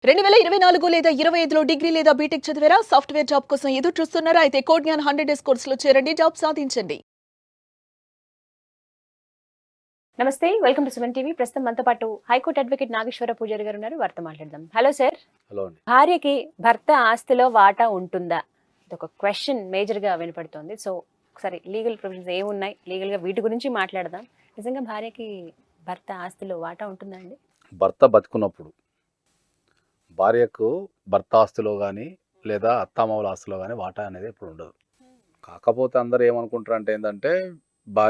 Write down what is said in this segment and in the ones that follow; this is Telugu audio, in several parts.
2024 లేదా 25లో డిగ్రీ లేదా బీటెక్ చదివారా? సాఫ్ట్‌వేర్ జాబ్ కోసం ఎదురు చూస్తున్నారా? అయితే కోడ్ జ్ఞాన్ 100 డేస్ కోర్సులో చేరండి. జాబ్ సాధించండి. నమస్తే, వెల్కమ్ టు సుమన్ టీవీ. ప్రస్తుతం మనతో పాటు హైకోర్టు అడ్వకేట్ నాగేశ్వర పూజారి గారు ఉన్నారు. వారితో మాట్లాడదాం. Hello sir. హలో అండి. భార్యకి భర్త ఆస్తిలో వాటా ఉంటుందా? ఇదొక క్వశ్చన్ మేజర్‌గా వినపడుతోంది. సో ఒకసారి లీగల్ ప్రొవిజన్స్ ఏమున్నాయి? లీగల్‌గా వీటి గురించి మాట్లాడదాం. నిజంగా భార్యకి భర్త ఆస్తిలో వాటా ఉంటుందా అండి? భర్త బతుకున్నప్పుడు భార్యకు భర్త ఆస్తిలో కానీ లేదా అత్తామామల ఆస్తిలో కానీ వాటా అనేది ఎప్పుడు ఉండదు. కాకపోతే అందరూ ఏమనుకుంటారు అంటే ఏంటంటే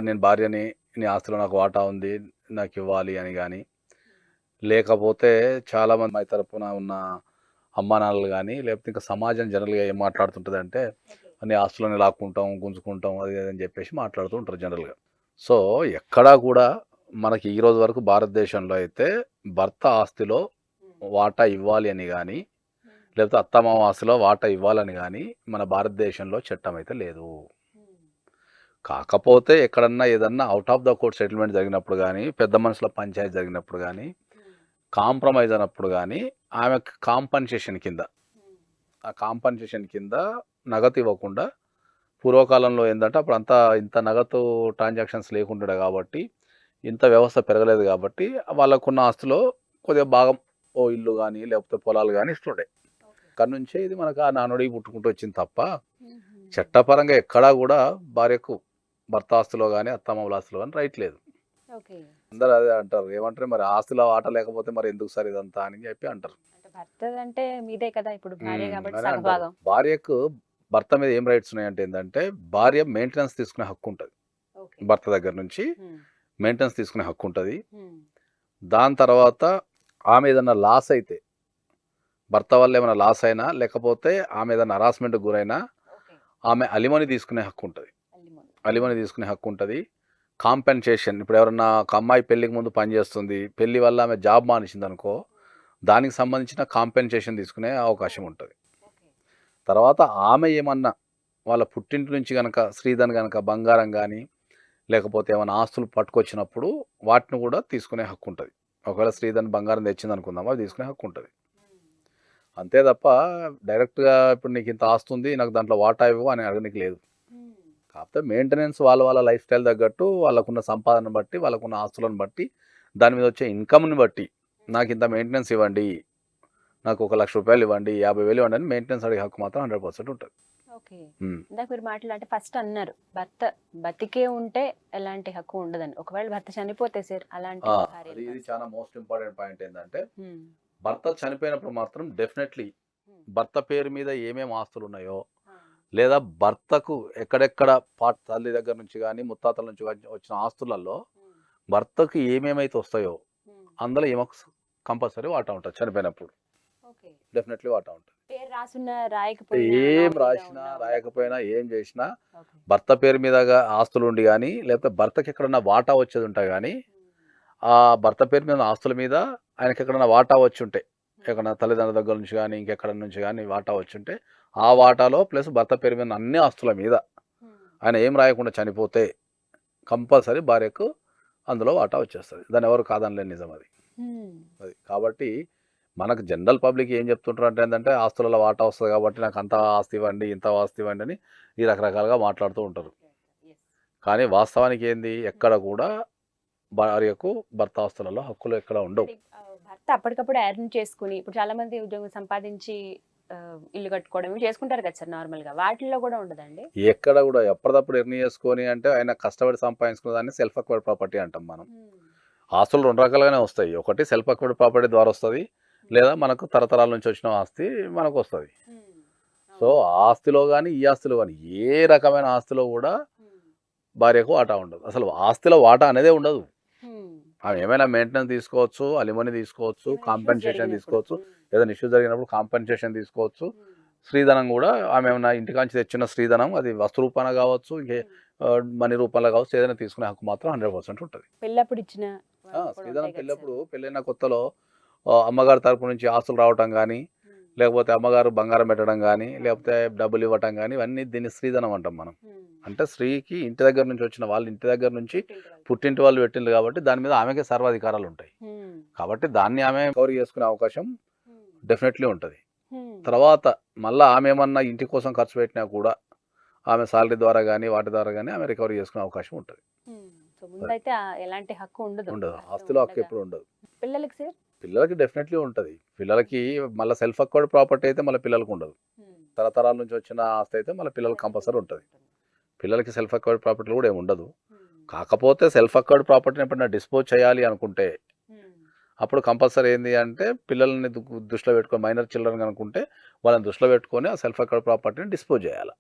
నేను భార్యని, నీ ఆస్తిలో నాకు వాటా ఉంది, నాకు ఇవ్వాలి అని కానీ, లేకపోతే చాలామంది మా తరపున ఉన్న అమ్మా నాన్నలు కానీ లేకపోతే ఇంకా సమాజం జనరల్గా ఏం మాట్లాడుతుంటుంది అంటే నీ ఆస్తులని లాక్కుంటాం, గుంజుకుంటాం, అది అది అని చెప్పేసి మాట్లాడుతూ ఉంటారు జనరల్గా. సో ఎక్కడా కూడా మనకి ఈ రోజు వరకు భారతదేశంలో అయితే భర్త ఆస్తిలో వాటా ఇవ్వాలి అని కానీ లేకపోతే అత్తమామ ఆస్తిలో వాటా ఇవ్వాలని కానీ మన భారతదేశంలో చట్టం అయితే లేదు. కాకపోతే ఎక్కడన్నా ఏదన్నా out of the court settlement జరిగినప్పుడు కానీ, పెద్ద మనుషుల పంచాయతీ జరిగినప్పుడు కానీ, కాంప్రమైజ్ అయినప్పుడు కానీ ఆమె కాంపన్సేషన్ కింద ఆ కాంపన్సేషన్ కింద నగదు ఇవ్వకుండా, పూర్వకాలంలో ఏంటంటే అప్పుడు అంతా ఇంత నగదు ట్రాన్సాక్షన్స్ లేకుంటుండే కాబట్టి, ఇంత వ్యవస్థ పెరగలేదు కాబట్టి వాళ్ళకున్న ఆస్తిలో కొద్దిగా భాగం ఓ ఇల్లు కానీ లేకపోతే పొలాలు కానీ ఇస్తుండే. అక్కడి నుంచే ఇది మనకు ఆ నానుడి పుట్టుకుంటూ వచ్చింది తప్ప చట్టపరంగా ఎక్కడా కూడా భార్యకు భర్త ఆస్తిలో కానీ అత్తమామల ఆస్తిలో కానీ రైట్ లేదు. అందరూ అదే అంటారు, ఏమంటారు మరి ఆస్తిలో ఆట లేకపోతే మరి ఎందుకు సార్ ఇదంతా అని చెప్పి అంటారు. అంటే మీదే కదా ఇప్పుడు భార్య కాబట్టి అని అంటారు. సగభాగం. భార్యకు భర్త మీద ఏం రైట్స్ ఉన్నాయంటే ఏంటంటే భార్య మెయింటెనెన్స్ తీసుకునే హక్కు ఉంటుంది. భర్త దగ్గర నుంచి మెయింటెనెన్స్ తీసుకునే హక్కు ఉంటుంది. దాని తర్వాత ఆమె ఏదన్నా లాస్ అయితే, భర్త వల్ల ఏమైనా లాస్ అయినా లేకపోతే ఆమె ఏదైనా హరాస్మెంట్కి గురైనా ఆమె అలిమని తీసుకునే హక్కు ఉంటుంది. అలిమని తీసుకునే హక్కు ఉంటుంది. కాంపెన్సేషన్, ఇప్పుడు ఎవరన్నా ఒక అమ్మాయి పెళ్ళికి ముందు పని చేస్తుంది, పెళ్లి వల్ల ఆమె జాబ్ మానేసింది అనుకో, దానికి సంబంధించిన కాంపెన్సేషన్ తీసుకునే అవకాశం ఉంటుంది. తర్వాత ఆమె ఏమన్నా వాళ్ళ పుట్టింటి నుంచి కనుక స్త్రీధన్ కనుక బంగారం కానీ లేకపోతే ఏమైనా ఆస్తులు పట్టుకొచ్చినప్పుడు వాటిని కూడా తీసుకునే హక్కు ఉంటుంది. ఒకవేళ స్త్రీధన్ బంగారం తెచ్చింది అనుకుందాం, అది తీసుకునే హక్కు ఉంటుంది. అంతే తప్ప డైరెక్ట్గా ఇప్పుడు నీకు ఇంత ఆస్తుంది నాకు దాంట్లో వాటా ఇవ్వు అని అడగనికి లేదు. కాకపోతే మెయింటెనెన్స్ వాళ్ళ లైఫ్ స్టైల్ తగ్గట్టు వాళ్ళకున్న సంపాదన బట్టి, వాళ్ళకున్న ఆస్తులను బట్టి, దాని మీద వచ్చే ఇన్కమ్ని బట్టి నాకు ఇంత మెయింటెనెన్స్ ఇవ్వండి, నాకు 1,00,000 రూపాయలు ఇవ్వండి, 50,000 ఇవ్వండి అని మెయింటెనెన్స్ అడిగే హక్కు మాత్రం 100% ఉంటుంది. ఓకే. ఇందాక మీరు మాట్లాడంటే ఫస్ట్ అన్నారు భర్త బతికే ఉంటే ఎలాంటి హక్కు ఉండదని. ఒకవేళ భర్త చనిపోతే సార్ అలాంటి ఇది చాలా మోస్ట్ ఇంపార్టెంట్ పాయింట్ ఏంటంటే భర్త చనిపోయినప్పుడు మాత్రం డెఫినెట్లీ భర్త పేరు మీద ఏమేమి ఆస్తులు ఉన్నాయో లేదా భర్తకు ఎక్కడెక్కడ తల్లి దగ్గర నుంచి కానీ ముత్తాతల నుంచి వచ్చిన ఆస్తులలో భర్తకు ఏమేమైతే వస్తాయో అందులో ఏమో కంపల్సరీ వాటా ఉంటుంది. చనిపోయినప్పుడు డెఫినెట్లీ వాటా ఉంటుంది. ఏం రాసినా రాయకపోయినా ఏం చేసినా భర్త పేరు మీద ఆస్తులు ఉండి కానీ లేకపోతే భర్తకి ఎక్కడన్నా వాటా వచ్చేది ఉంటాయి కానీ ఆ భర్త పేరు మీద ఆస్తుల మీద ఆయనకి ఎక్కడన్నా వాటా వచ్చి ఉంటే, ఎక్కడన్నా తల్లిదండ్రుల దగ్గర నుంచి కానీ ఇంకెక్కడ నుంచి కానీ వాటా వచ్చి ఉంటే ఆ వాటాలో ప్లస్ భర్త పేరు మీద అన్ని ఆస్తుల మీద ఆయన ఏం రాయకుండా చనిపోతే కంపల్సరీ భార్యకు అందులో వాటా వచ్చేస్తుంది. దాన్ని ఎవరు కాదనలేని నిజం అది. కాబట్టి మనకు జనరల్ పబ్లిక్ ఏం చెప్తుంటారు అంటే ఏంటంటే ఆస్తులలో వాటా వస్తుంది కాబట్టి నాకు అంత ఆస్తి ఇవ్వండి, ఇంత ఆస్తి ఇవ్వండి అని ఈ రకరకాలుగా మాట్లాడుతూ ఉంటారు. కానీ వాస్తవానికి ఏంది, ఎక్కడ కూడా భార్యకు భర్త ఆస్తులలో హక్కులు ఎక్కడ ఉండవు. భర్త అప్పటికప్పుడు ఎర్న్ చేసుకుని, ఇప్పుడు చాలా మంది ఉద్యోగం సంపాదించి ఇల్లు కట్టుకోవడం చేసుకుంటారు కదా సార్ నార్మల్ గా, వాటిల్లో కూడా ఉండదండి. ఎక్కడ కూడా ఎప్పటికప్పుడు ఎర్న్ చేసుకొని అంటే ఆయన కష్టపడి సంపాదించుకున్న దాన్ని సెల్ఫ్ అక్వైర్డ్ ప్రాపర్టీ అంటాం మనం. ఆస్తులు 2 రకాలుగానే వస్తాయి. ఒకటి సెల్ఫ్ అక్వైర్డ్ ప్రాపర్టీ ద్వారా వస్తుంది, లేదా మనకు తరతరాల నుంచి వచ్చిన ఆస్తి మనకు వస్తుంది. సో ఆస్తిలో కానీ ఈ ఆస్తిలో కానీ ఏ రకమైన ఆస్తిలో కూడా భార్యకు వాటా ఉండదు. అసలు ఆస్తిలో వాటా అనేదే ఉండదు. ఆమె ఏమైనా మెయింటెనెన్స్ తీసుకోవచ్చు, అలిమనీ తీసుకోవచ్చు, కాంపెన్సేషన్ తీసుకోవచ్చు, ఏదైనా ఇష్యూ జరిగినప్పుడు కాంపెన్సేషన్ తీసుకోవచ్చు. స్త్రీధనం కూడా ఆమె ఏమైనా ఇంటికాంచి తెచ్చిన స్త్రీధనం అది వస్తు రూపాన కావచ్చు, ఇంకే మనీ రూపంలో కావచ్చు, ఏదైనా తీసుకునే హక్కు మాత్రం 100% ఉంటుంది. పెళ్ళప్పుడు ఇచ్చిన స్త్రీధనం పెళ్ళప్పుడు పెళ్ళైన కొత్తలో అమ్మగారి తరపు నుంచి ఆస్తులు రావటం కానీ లేకపోతే అమ్మగారు బంగారం పెట్టడం కానీ లేకపోతే డబ్బులు ఇవ్వటం కానీ ఇవన్నీ దీన్ని స్త్రీధనం అంటాం మనం. అంటే స్త్రీకి ఇంటి దగ్గర నుంచి వచ్చిన వాళ్ళు ఇంటి దగ్గర నుంచి పుట్టింటి వాళ్ళు పెట్టింది కాబట్టి దాని మీద ఆమెకే సర్వాధికారాలు ఉంటాయి. కాబట్టి దాన్ని ఆమె కవర్ చేసుకునే అవకాశం డెఫినెట్లీ ఉంటుంది. తర్వాత మళ్ళీ ఆమె ఏమన్నా ఇంటి కోసం ఖర్చు పెట్టినా కూడా ఆమె సాలరీ ద్వారా కానీ వాటి ద్వారా కానీ ఆమె రికవరీ చేసుకునే అవకాశం ఉంటుంది. సో ముందైతే ఎలాంటి హక్కు ఉండదు. ఉండదు, ఆస్తిలో హక్కు ఎప్పుడు ఉండదు. పిల్లలకి సార్? పిల్లలకి డెఫినెట్లీ ఉంటుంది. పిల్లలకి మళ్ళీ సెల్ఫ్ అక్వర్డ్ ప్రాపర్టీ అయితే మళ్ళీ పిల్లలకు ఉండదు. తరతరాల నుంచి వచ్చిన ఆస్తి అయితే మళ్ళీ పిల్లలకి కంపల్సరీ ఉంటుంది. పిల్లలకి సెల్ఫ్ అక్వర్డ్ ప్రాపర్టీ కూడా ఏమి ఉండదు. కాకపోతే సెల్ఫ్ అక్వర్డ్ ప్రాపర్టీని ఎప్పుడైనా డిస్పోజ్ చేయాలి అనుకుంటే అప్పుడు కంపల్సరీ ఏంది అంటే పిల్లల్ని దృష్టిలో పెట్టుకొని మైనర్ చిల్డ్రన్ అనుకుంటే వాళ్ళని దృష్టిలో పెట్టుకొని ఆ సెల్ఫ్ అక్వర్డ్ ప్రాపర్టీని డిస్పోజ్ చేయాలి.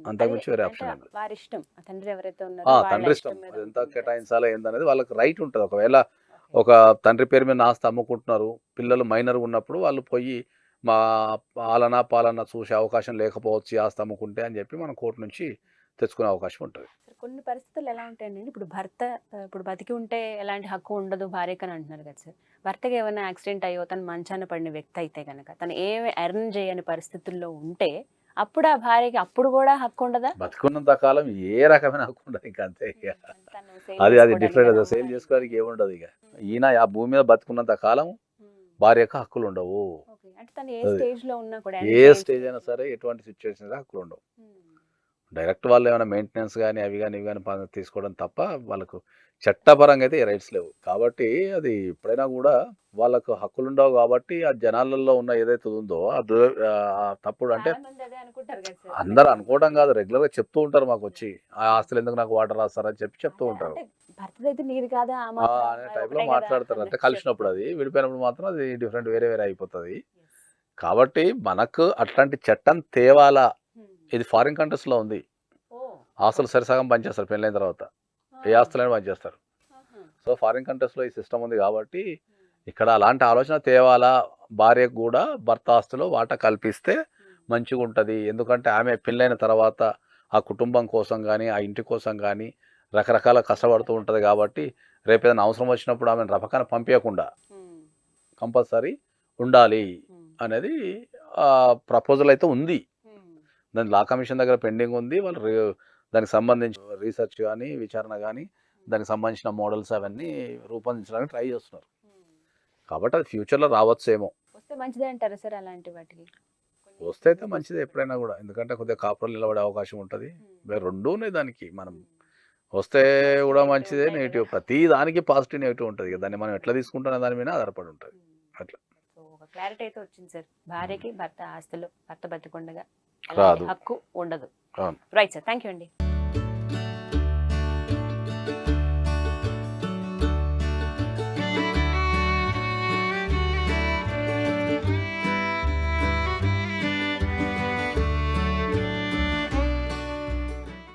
అంతకుమించి వేరే ఆప్షన్ లేదు. వారి ఇష్టం, తండ్రి ఎవరైతే ఉన్నారో తండ్రి ఇష్టం, ఎంత కేటాయించాలో ఏందనేది వాళ్ళకి రైట్ ఉంటుంది. ఒకవేళ ఒక తండ్రి పేరు మీద ఆస్తి అమ్ముకుంటున్నారు, పిల్లలు మైనర్ ఉన్నప్పుడు వాళ్ళు పోయి మా పాలన చూసే అవకాశం లేకపోవచ్చు ఆస్తి అమ్ముకుంటే అని చెప్పి మనం కోర్టు నుంచి తెచ్చుకునే అవకాశం ఉంటుంది. కొన్ని పరిస్థితులు ఎలా ఉంటాయండి? ఇప్పుడు భర్త ఇప్పుడు బతికి ఉంటే ఎలాంటి హక్కు ఉండదు భార్యకి అని అంటున్నారు కదా సార్. భర్తకి ఏమైనా యాక్సిడెంట్ అయ్యో తను మంచాన పడిన వ్యక్తి అయితే కనుక తను ఏమి ఎర్న్ చేయని పరిస్థితుల్లో ఉంటే అప్పుడు ఆ భార్యకి అప్పుడు కూడా హక్కు ఉండదా? బతుకున్నంత కాలం ఏ రకమైన హక్కు ఉండదు. ఇంకా అంతే. అది డిఫరెంట్. సేల్ చేసుకోవడానికి ఏముండదు. ఇక ఈయన ఆ భూమి మీద బతుకున్నంత కాలం భార్యకు హక్కులు ఉండవు. అంటే తను ఏ స్టేజ్ లో ఉన్నా కూడా, ఏ స్టేజ్ అయినా సరే, ఎటువంటి సిచ్యువేషన్ హక్కులు ఉండవు. డైరెక్ట్ వాళ్ళు ఏమైనా మెయింటెనెన్స్ కానీ అవి కానీ ఇవి కానీ తీసుకోవడం తప్ప వాళ్ళకు చట్టపరంగా అయితే ఏ రైట్స్ లేవు. కాబట్టి అది ఎప్పుడైనా కూడా వాళ్ళకు హక్కులు ఉండవు. కాబట్టి ఆ జనాలలో ఉన్న ఏదైతే ఉందో అది తప్పుడు. అంటే అందరు అనుకోవడం కాదు, రెగ్యులర్గా చెప్తూ ఉంటారు మాకు వచ్చి, ఆ ఆస్తులు ఎందుకు నాకు వాటర్ రాస్తారని చెప్పి చెప్తూ ఉంటారు. అనే టైప్లో మాట్లాడతారు. అంటే కలిసినప్పుడు, అది విడిపోయినప్పుడు మాత్రం అది డిఫరెంట్, వేరే వేరే అయిపోతుంది. కాబట్టి మనకు అట్లాంటి చట్టం తేవాలా. ఇది ఫారిన్ కంట్రీస్లో ఉంది. ఆస్తులు సరిసగం పనిచేస్తారు పెళ్ళైన తర్వాత, ఏ ఆస్తులైనా పనిచేస్తారు. సో ఫారిన్ కంట్రీస్లో ఈ సిస్టమ్ ఉంది. కాబట్టి ఇక్కడ అలాంటి ఆలోచన తేవాలా, భార్యకు కూడా భర్త ఆస్తులో వాటా కల్పిస్తే మంచిగా ఉంటుంది. ఎందుకంటే ఆమె పెళ్ళైన తర్వాత ఆ కుటుంబం కోసం కానీ ఆ ఇంటి కోసం కానీ రకరకాల కష్టపడుతూ ఉంటుంది. కాబట్టి రేపు ఏదైనా అవసరం వచ్చినప్పుడు ఆమెను రపకాన పంపించకుండా కంపల్సరీ ఉండాలి అనేది ప్రపోజల్ అయితే ఉంది. దాని లా కమిషన్ దగ్గర పెండింగ్ ఉంది. వాళ్ళు దానికి సంబంధించి రీసెర్చ్ కానీ విచారణ కానీ దానికి సంబంధించిన మోడల్స్ అవన్నీ రూపొందించడానికి ట్రై చేస్తున్నారు. కాబట్టి అది ఫ్యూచర్లో రావచ్చేమో. వస్తే మంచిదే అంటారా సార్? అలాంటి వాటికి వస్తే అయితే మంచిదే ఎప్పుడైనా కూడా. ఎందుకంటే కొద్దిగా కాపురం నిలబడే అవకాశం ఉంటుంది. రెండూ ఉన్నాయి దానికి. మనం వస్తే కూడా మంచిదే, నెగిటివ్, ప్రతి దానికి పాజిటివ్ నెగిటివ్ ఉంటుంది. దాన్ని మనం ఎట్లా తీసుకుంటున్న దాని మీద ఆధారపడి ఉంటుంది. అట్లా క్లారిటీ అయితే వచ్చింది సార్. భార్యకి భర్త ఆస్తులు భర్త బతికుండగా రాదు, హక్కు ఉండదు. అవును. రైట్ సార్, థ్యాంక్ యూ అండి.